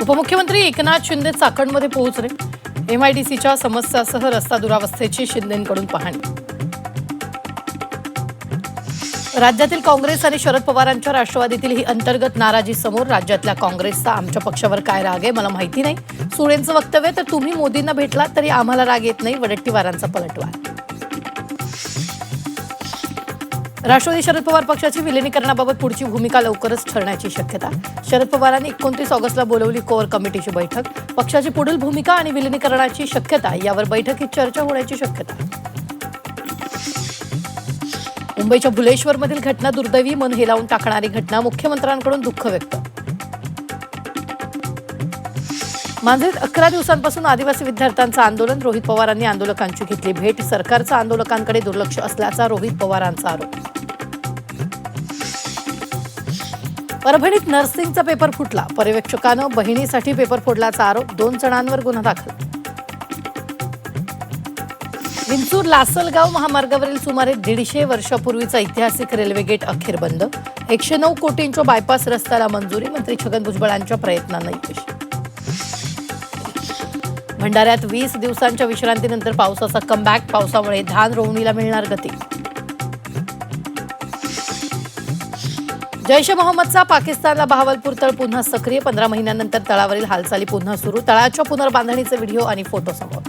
उपमुख्यमंत्री एकनाथ शिंदे चाकणमध्ये पोहोचले. एमआयडीसीच्या समस्यासह रस्ता दुरावस्थेची शिंदेंकडून पाहणी. राज्यातील काँग्रेस आणि शरद पवारांच्या राष्ट्रवादीतील ही अंतर्गत नाराजी समोर. राज्यातल्या काँग्रेसचा आमच्या पक्षावर काय राग आहे मला माहिती नाही. सुळेंचं वक्तव्य तर तुम्ही मोदींना भेटलात तरी आम्हाला राग येत नाही. वडेट्टीवारांचा पलटवार. राष्ट्रवादी शरद पवार पक्षाची विलिनीकरणाबाबत पुढची भूमिका लवकरच ठरण्याची शक्यता. शरद पवारांनी 29 ऑगस्टला बोलावली कोअर कमिटीची बैठक. पक्षाची पुढील भूमिका आणि विलिनीकरणाची शक्यता यावर बैठकीत चर्चा होण्याची शक्यता. मुंबईच्या भुलेश्वरमधील घटना दुर्दैवी, मन हेलावून टाकणारी घटना. मुख्यमंत्र्यांकडून दुःख व्यक्त. मांजरीत 11 दिवसांपासून आदिवासी विद्यार्थ्यांचं आंदोलन. रोहित पवारांनी आंदोलकांची घेतली भेट. सरकारचं आंदोलकांकडे दुर्लक्ष असल्याचा रोहित पवारांचा आरोप. परभणीत नर्सिंगचा पेपर फुटला. पर्यवेक्षकानं बहिणीसाठी पेपर फोडल्याचा आरोप. 2 जणांवर गुन्हा दाखल. विंचूर लासलगाव महामार्गावरील सुमारे 150 वर्षापूर्वीचा ऐतिहासिक रेल्वे गेट अखेर बंद. 109 कोटींच्या बायपास रस्त्याला मंजुरी. मंत्री छगन भुजबळांच्या प्रयत्नांना यश. भंडाऱ्यात 20 दिवसांच्या विश्रांतीनंतर पावसाचा कमबॅक. पावसामुळे धान रोवणीला मिळणार गती. जैश ए मोहम्मदचा पाकिस्तानला बहावलपूर तळ पुन्हा सक्रिय. 15 महिन्यांनंतर तळावरील हालचाली पुन्हा सुरू. तळाच्या पुनर्बांधणीचे व्हिडिओ आणि फोटो समोर.